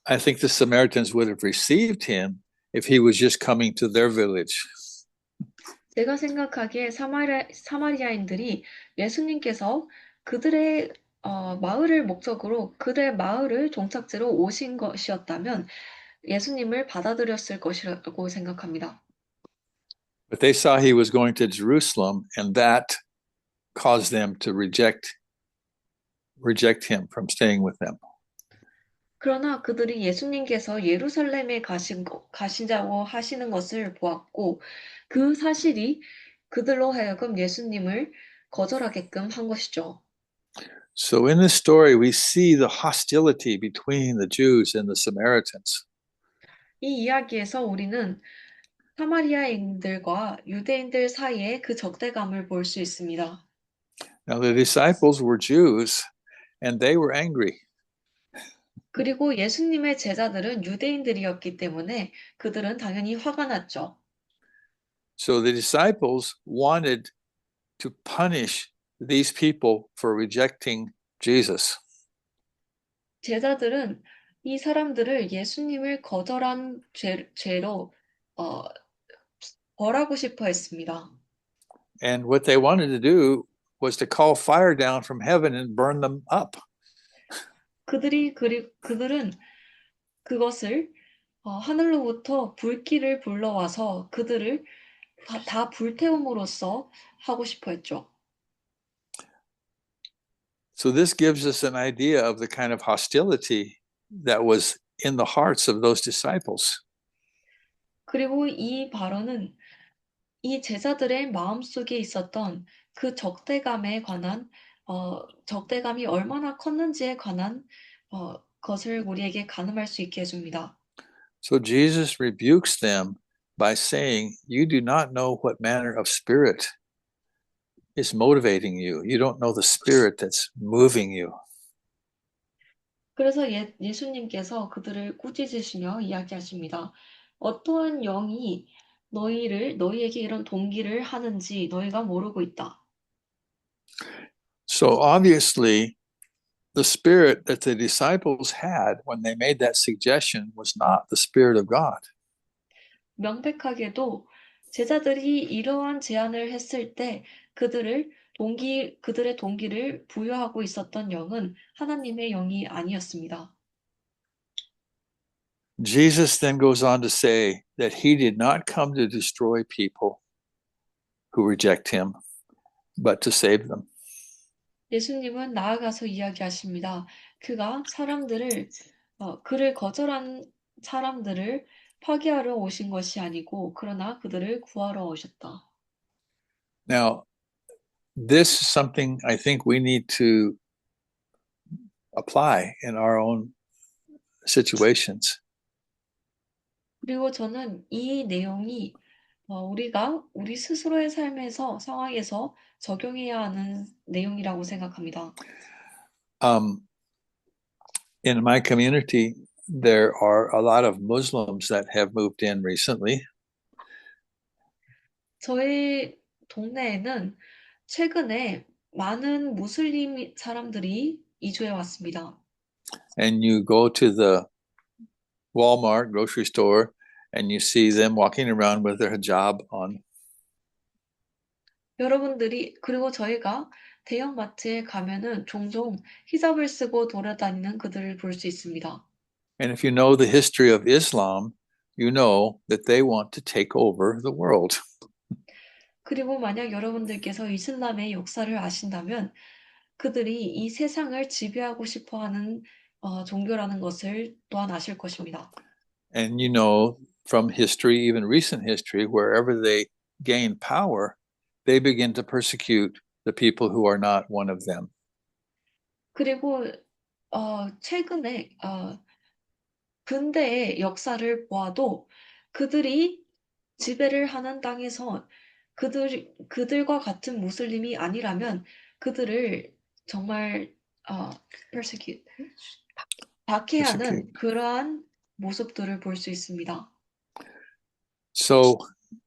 I think the Samaritans would have received him if he was just coming to their village. 제가 생각하기에 사마리아인들이 예수님께서 그들의 마을을 목적으로 그들의 마을을 종착지로 오신 것이었다면 예수님을 받아들였을 것이라고 생각합니다. But they saw he was going to Jerusalem, and that cause them to reject him from staying with them. 그러나 그들이 예수님께서 예루살렘에 가신다고 하시는 것을 보았고, 그 사실이 그들로 하여금 예수님을 거절하게끔 한 것이죠. So in this story, we see the hostility between the Jews and the Samaritans. 이 이야기에서 우리는 사마리아인들과 유대인들 사이의 그 적대감을 볼 수 있습니다. Now the disciples were Jews and they were angry. 그리고 예수님의 제자들은 유대인들이었기 때문에 그들은 당연히 화가 났죠. So the disciples wanted to punish these people for rejecting Jesus. 제자들은 이 사람들을 예수님을 거절한 죄로 벌하고 싶어 했습니다. And what they wanted to do was to call fire down from heaven and burn them up. 그들은 그것을 하늘로부터 불길을 불러와서 그들을 다 불태움으로써 하고 싶어 했죠. So this gives us an idea of the kind of hostility that was in the hearts of those disciples. 그리고 이 발언은 이 제자들의 마음속에 있었던 그 적대감에 관한 적대감이 얼마나 컸는지에 관한 것을 우리에게 가늠할 수 있게 해줍니다. So Jesus rebukes them by saying, "You do not know what manner of spirit is motivating you. You don't know the spirit that's moving you." 그래서 예수님께서 그들을 꾸짖으시며 이야기하십니다. 어떠한 영이 너희에게 이런 동기를 하는지 너희가 모르고 있다. So obviously, the spirit that the disciples had when they made that suggestion was not the Spirit of God. 명백하게도 제자들이 이러한 제안을 했을 때 그들의 동기를 부여하고 있었던 영은 하나님의 영이 아니었습니다. Jesus then goes on to say that he did not come to destroy people who reject him, but to save them. 예수님은 나아가서 이야기하십니다. 그가 그를 거절한 사람들을 파괴하러 오신 것이 아니고 그러나 그들을 구하러 오셨다. Now, this is something I think we need to apply in our own situations. 그리고 저는 이 내용이 우리가 우리 스스로의 상황에서 적용해야 하는 내용이라고 생각합니다. In my community, there are a lot of Muslims that have moved in recently. 저희 동네에는 최근에 많은 무슬림 사람들이 이주해 왔습니다. And you go to the Walmart grocery store and you see them walking around with their hijab on. 그리고 저희가 대형마트에 가면은 종종 히잡을 쓰고 돌아다니는 그들을 볼 수 있습니다. And if you know the history of Islam, you know that they want to take over the world. 그리고 만약 여러분들께서 이슬람의 역사를 아신다면 그들이 이 세상을 지배하고 싶어하는 종교라는 것을 또한 아실 것입니다. And you know from history, even recent history, wherever they gain power, they begin to persecute the people who are not one of them. 그리고 최근에 근대의 역사를 보아도 그들이 지배를 하는 땅에서 그들과 같은 무슬림이 아니라면 그들을 정말 persecute, 박해하는 그러한 모습들을 볼 수 있습니다. So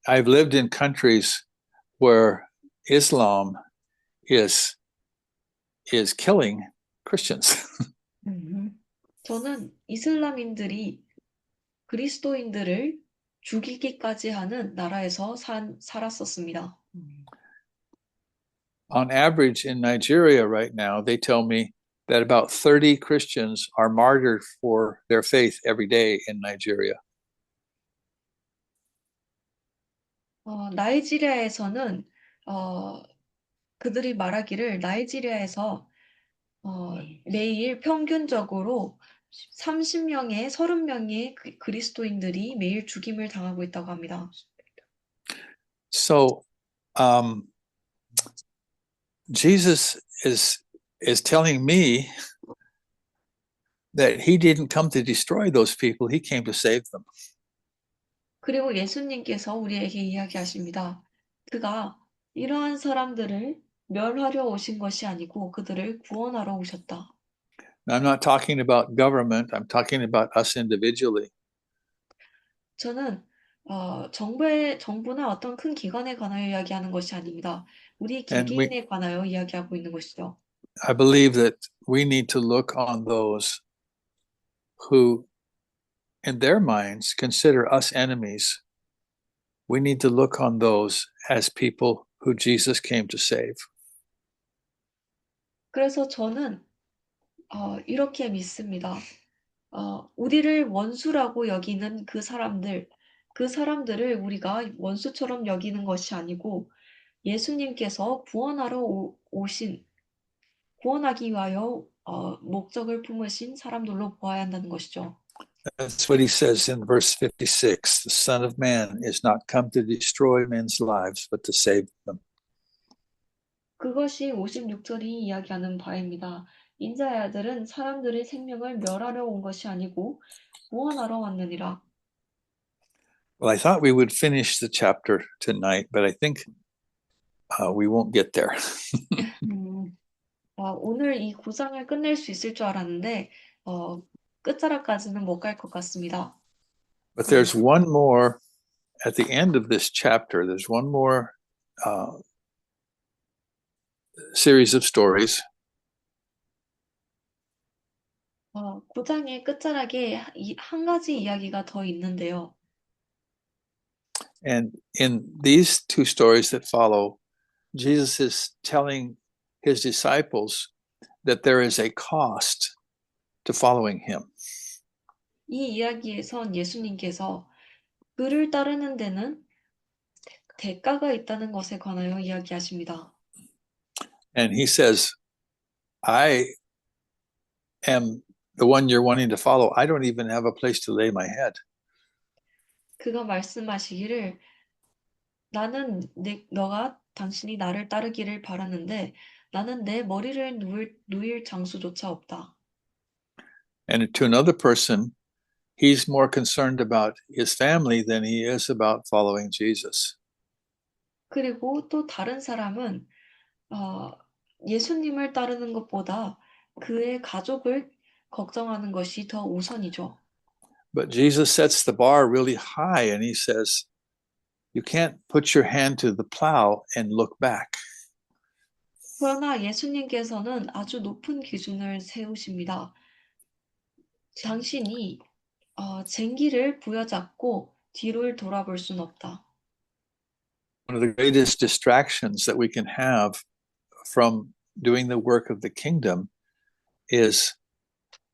I've lived in countries where Islam is killing Christians. 저는 이슬람인들이 그리스도인들을 죽이기까지 하는 나라에서 살았었습니다. On average in Nigeria right now, they tell me that about 30 Christians are martyred for their faith every day in Nigeria. 나이지리아에서는 그들이 말하기를 나이지리아에서 매일 평균적으로 30명에 30명의 그리스도인들이 매일 죽임을 당하고 있다고 합니다. So Jesus is telling me that he didn't come to destroy those people, he came to save them. 그리고 예수님께서 우리에게 이야기하십니다. 그가 이러한 사람들을 멸하려 오신 것이 아니고 그들을 구원하러 오셨다. Now, I'm not talking about government, I'm talking about us individually. 저는 정부나 어떤 큰 기관에 관하여 이야기하는 것이 아닙니다. 우리 And 개개인에 관하여 이야기하고 있는 것이죠. I believe that we need to look on those who, in their minds, consider us enemies. We need to look on those as people who Jesus came to save. 그래서 저는 이렇게 믿습니다. 우리를 원수라고 여기는 그 사람들을 우리가 원수처럼 여기는 것이 아니고 예수님께서 구원하기 위하여 목적을 품으신 사람들로 보아야 한다는 것이죠. That's what he says in verse 56. The Son of Man is not come to destroy men's lives, but to save them. 그것이 56절이 이야기하는 바입니다. 인자의 아들은 사람들의 생명을 멸하려 온 것이 아니고 구원하러 왔느니라. Well, I thought we would finish the chapter tonight, but I think we won't get there. 오늘 이 9장을 끝낼 수 있을 줄 알았는데 끝자락까지는 못 갈 것 같습니다. But there's one more at the end of this chapter. There's one more series of stories. 9장의 끝자락에 한 가지 이야기가 더 있는데요. And in these two stories that follow, Jesus is telling his disciples that there is a cost to following him. 이 이야기에선 예수님께서 그를 따르는 데는 대가가 있다는 것에 관하여 이야기하십니다. And he says, I am the one you're wanting to follow. I don't even have a place to lay my head. 그가 말씀하시기를 당신이 나를 따르기를 바라는데 나는 내 머리를 누일 장소조차 없다. And to another person, he's more concerned about his family than he is about following Jesus. 그리고 또 다른 사람은 예수님을 따르는 것보다 그의 가족을 걱정하는 것이 더 우선이죠. But Jesus sets the bar really high and he says, you can't put your hand to the plow and look back. 그러나 예수님께서는 아주 높은 기준을 세우십니다. 당신이 쟁기를 부여잡고 뒤를 돌아볼 순 없다. One of the greatest distractions that we can have from doing the work of the kingdom is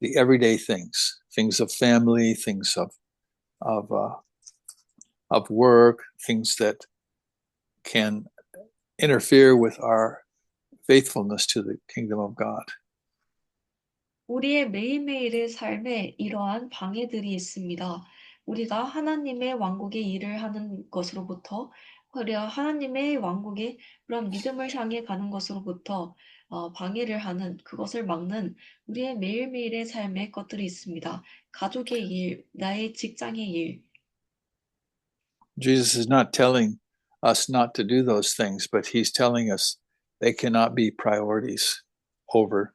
the everyday things of family, things of work, things that can interfere with our faithfulness to the kingdom of God. 우리의 매일매일의 삶에 이러한 방해들이 있습니다. 우리가 하나님의 왕국의 일을 하는 것으로부터 우리가 하나님의 왕국의 그런 믿음을 향해 가는 것으로부터 방해를 하는 그것을 막는 우리의 매일매일의 삶의 것들이 있습니다. 가족의 일, 나의 직장의 일. Jesus is not telling us not to do those things, but he's telling us they cannot be priorities over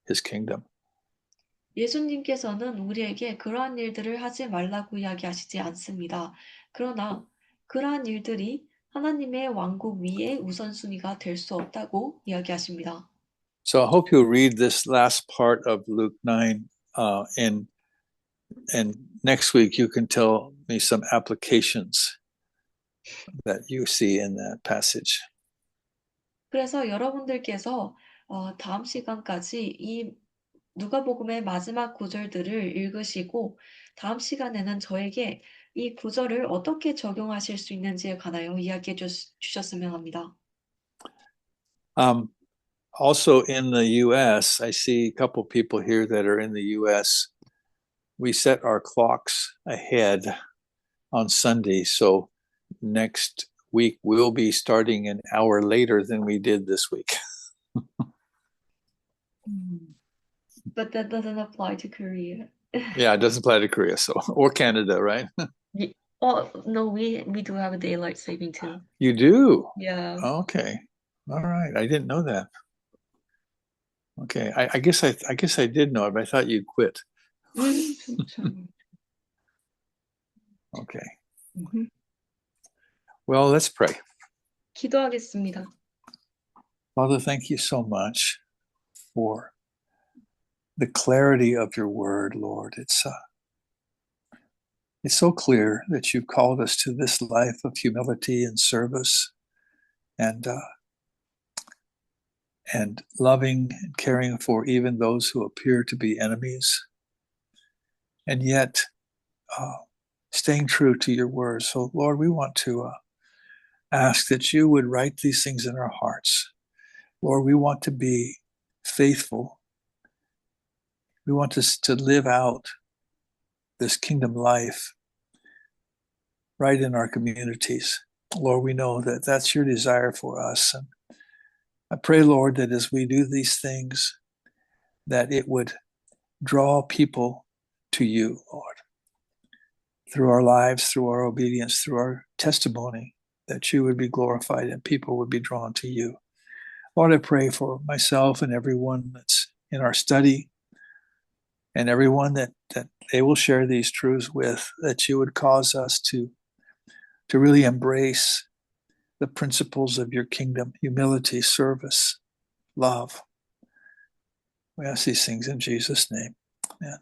his kingdom. 예수님께서는 우리에게 그러한 일들을 하지 말라고 이야기하시지 않습니다. 그러나 그러한 일들이 하나님의 왕국 위에 우선순위가 될 수 없다고 이야기하십니다. So I hope you'll read this last part of Luke 9 and next week you can tell me some applications that you see in that passage. 그래서 여러분들께서 다음 시간까지 이 누가복음의 마지막 구절들을 읽으시고 다음 시간에는 저에게 이 구절을 어떻게 적용하실 수 있는지에 관하여 이야기해 주셨으면 합니다. Also in the U.S., I see a couple people here that are in the U.S. We set our clocks ahead on Sunday, so next week we'll be starting an hour later than we did this week. But that doesn't apply to Korea. Yeah, it doesn't apply to Korea, so or Canada, right? Oh, no, we do have a daylight saving too. You do? Yeah. Okay. All right. I didn't know that. Okay. I guess I did know it, but I thought you'd quit. Okay. Well, let's pray. 기도하겠습니다. Father, thank you so much for the clarity of your word, Lord. It's so clear that you've called us to this life of humility and service and loving and caring for even those who appear to be enemies, and yet staying true to your word. So, Lord, we want to ask that you would write these things in our hearts. Lord, we want to be faithful. We want to live out this kingdom life right in our communities. Lord, we know that that's your desire for us. And I pray, Lord, that as we do these things, that it would draw people to you, Lord, through our lives, through our obedience, through our testimony, that you would be glorified and people would be drawn to you. Lord, I pray for myself and everyone that's in our study and everyone that they will share these truths with, that you would cause us to really embrace the principles of your kingdom, humility, service, love. We ask these things in Jesus' name. Amen.